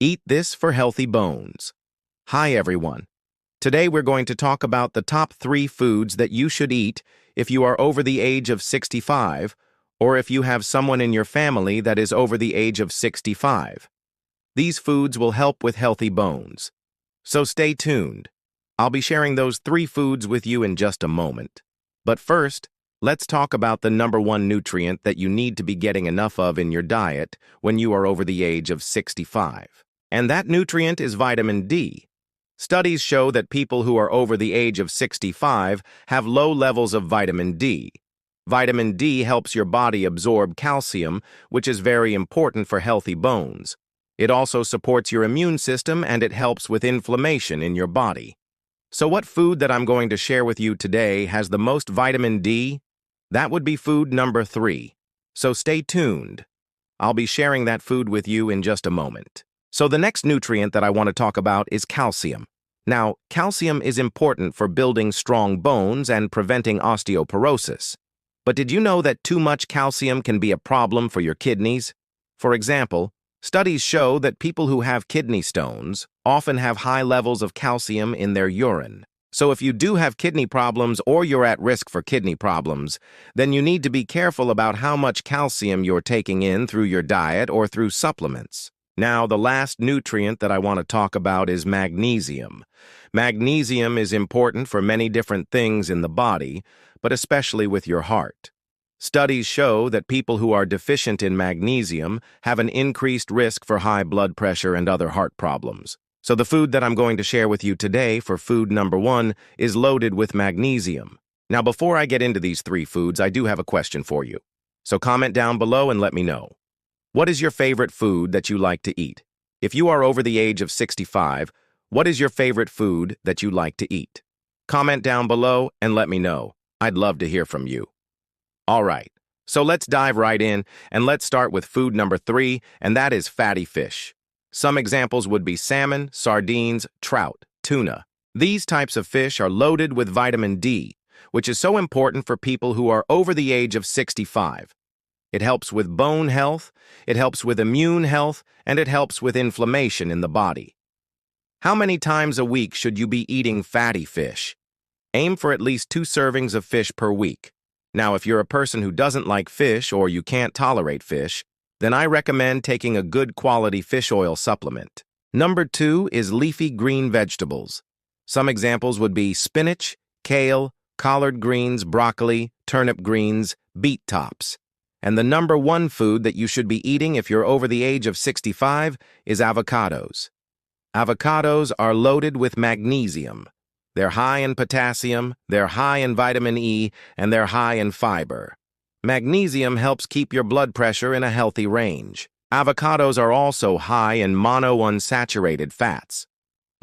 Eat this for healthy bones. Hi everyone. Today we're going to talk about the top 3 foods that you should eat if you are over the age of 65 or if you have someone in your family that is over the age of 65. These foods will help with healthy bones. So stay tuned. I'll be sharing those 3 foods with you in just a moment. But first, let's talk about the number 1 nutrient that you need to be getting enough of in your diet when you are over the age of 65. And that nutrient is vitamin D. Studies show that people who are over the age of 65 have low levels of vitamin D. Vitamin D helps your body absorb calcium, which is very important for healthy bones. It also supports your immune system and it helps with inflammation in your body. So what food that I'm going to share with you today has the most vitamin D? That would be food number 3. So stay tuned. I'll be sharing that food with you in just a moment. So the next nutrient that I want to talk about is calcium. Now, calcium is important for building strong bones and preventing osteoporosis. But did you know that too much calcium can be a problem for your kidneys? For example, studies show that people who have kidney stones often have high levels of calcium in their urine. So if you do have kidney problems or you're at risk for kidney problems, then you need to be careful about how much calcium you're taking in through your diet or through supplements. Now, the last nutrient that I want to talk about is magnesium. Magnesium is important for many different things in the body, but especially with your heart. Studies show that people who are deficient in magnesium have an increased risk for high blood pressure and other heart problems. So the food that I'm going to share with you today for food number 1 is loaded with magnesium. Now, before I get into these 3 foods, I do have a question for you. So comment down below and let me know. What is your favorite food that you like to eat? If you are over the age of 65, what is your favorite food that you like to eat? Comment down below and let me know. I'd love to hear from you. All right, so let's dive right in and let's start with food number 3, and that is fatty fish. Some examples would be salmon, sardines, trout, tuna. These types of fish are loaded with vitamin D, which is so important for people who are over the age of 65. It helps with bone health, it helps with immune health, and it helps with inflammation in the body. How many times a week should you be eating fatty fish? Aim for at least 2 servings of fish per week. Now, if you're a person who doesn't like fish or you can't tolerate fish, then I recommend taking a good quality fish oil supplement. Number 2 is leafy green vegetables. Some examples would be spinach, kale, collard greens, broccoli, turnip greens, beet tops. And the number 1 food that you should be eating if you're over the age of 65 is avocados. Avocados are loaded with magnesium. They're high in potassium, they're high in vitamin E, and they're high in fiber. Magnesium helps keep your blood pressure in a healthy range. Avocados are also high in monounsaturated fats.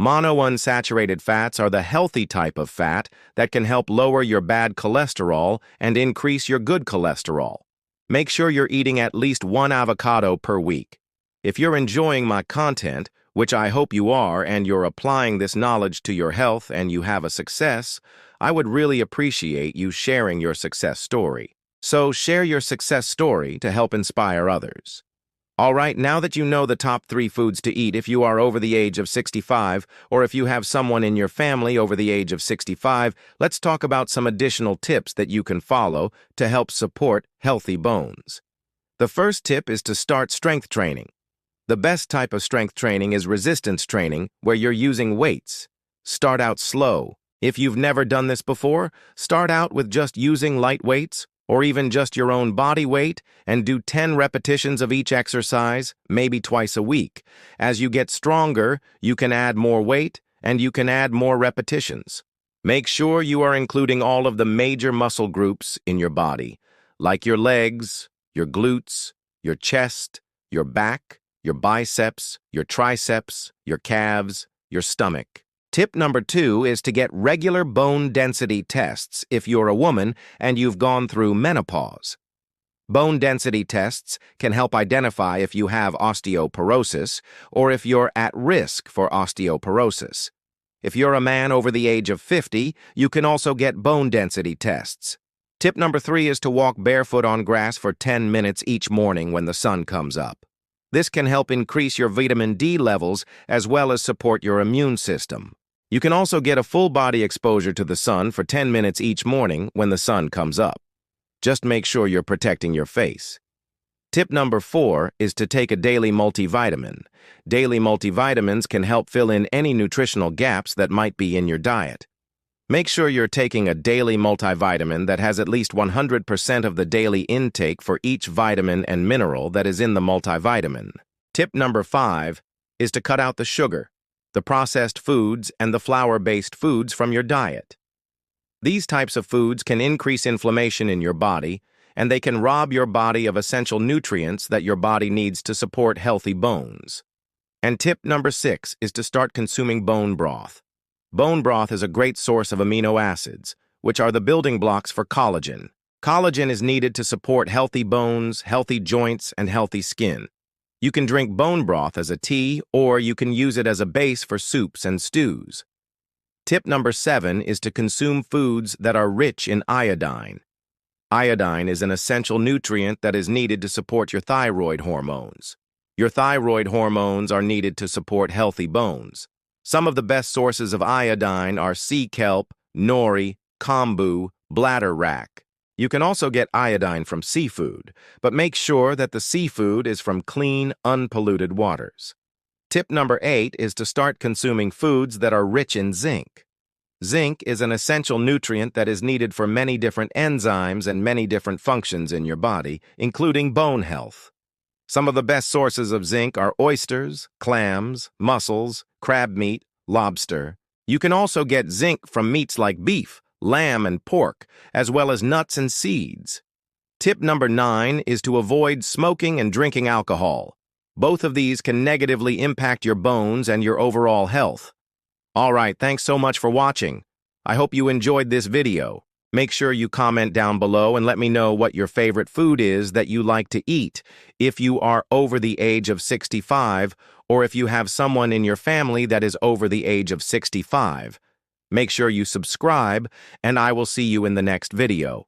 Monounsaturated fats are the healthy type of fat that can help lower your bad cholesterol and increase your good cholesterol. Make sure you're eating at least 1 avocado per week. If you're enjoying my content, which I hope you are, and you're applying this knowledge to your health and you have a success, I would really appreciate you sharing your success story. So share your success story to help inspire others. All right, now that you know the top 3 foods to eat if you are over the age of 65 or if you have someone in your family over the age of 65, let's talk about some additional tips that you can follow to help support healthy bones. The first tip is to start strength training. The best type of strength training is resistance training, where you're using weights. Start out slow. If you've never done this before, start out with just using light weights or even just your own body weight, and do 10 repetitions of each exercise, maybe twice a week. As you get stronger, you can add more weight, and you can add more repetitions. Make sure you are including all of the major muscle groups in your body, like your legs, your glutes, your chest, your back, your biceps, your triceps, your calves, your stomach. Tip number 2 is to get regular bone density tests if you're a woman and you've gone through menopause. Bone density tests can help identify if you have osteoporosis or if you're at risk for osteoporosis. If you're a man over the age of 50, you can also get bone density tests. Tip number 3 is to walk barefoot on grass for 10 minutes each morning when the sun comes up. This can help increase your vitamin D levels as well as support your immune system. You can also get a full-body exposure to the sun for 10 minutes each morning when the sun comes up. Just make sure you're protecting your face. Tip number 4 is to take a daily multivitamin. Daily multivitamins can help fill in any nutritional gaps that might be in your diet. Make sure you're taking a daily multivitamin that has at least 100% of the daily intake for each vitamin and mineral that is in the multivitamin. Tip number 5 is to cut out the sugar, the processed foods, and the flour-based foods from your diet. These types of foods can increase inflammation in your body, and they can rob your body of essential nutrients that your body needs to support healthy bones. And tip number 6 is to start consuming bone broth. Bone broth is a great source of amino acids, which are the building blocks for collagen. Collagen is needed to support healthy bones, healthy joints, and healthy skin. You can drink bone broth as a tea, or you can use it as a base for soups and stews. Tip number 7 is to consume foods that are rich in iodine. Iodine is an essential nutrient that is needed to support your thyroid hormones. Your thyroid hormones are needed to support healthy bones. Some of the best sources of iodine are sea kelp, nori, kombu, bladderwrack. You can also get iodine from seafood, but make sure that the seafood is from clean, unpolluted waters. Tip number 8 is to start consuming foods that are rich in zinc. Zinc is an essential nutrient that is needed for many different enzymes and many different functions in your body, including bone health. Some of the best sources of zinc are oysters, clams, mussels, crab meat, lobster. You can also get zinc from meats like beef, lamb, and pork, as well as nuts and seeds. Tip number 9 is to avoid smoking and drinking alcohol. Both of these can negatively impact your bones and your overall health. All right, thanks so much for watching. I hope you enjoyed this video. Make sure you comment down below and let me know what your favorite food is that you like to eat if you are over the age of 65 or if you have someone in your family that is over the age of 65. Make sure you subscribe, and I will see you in the next video.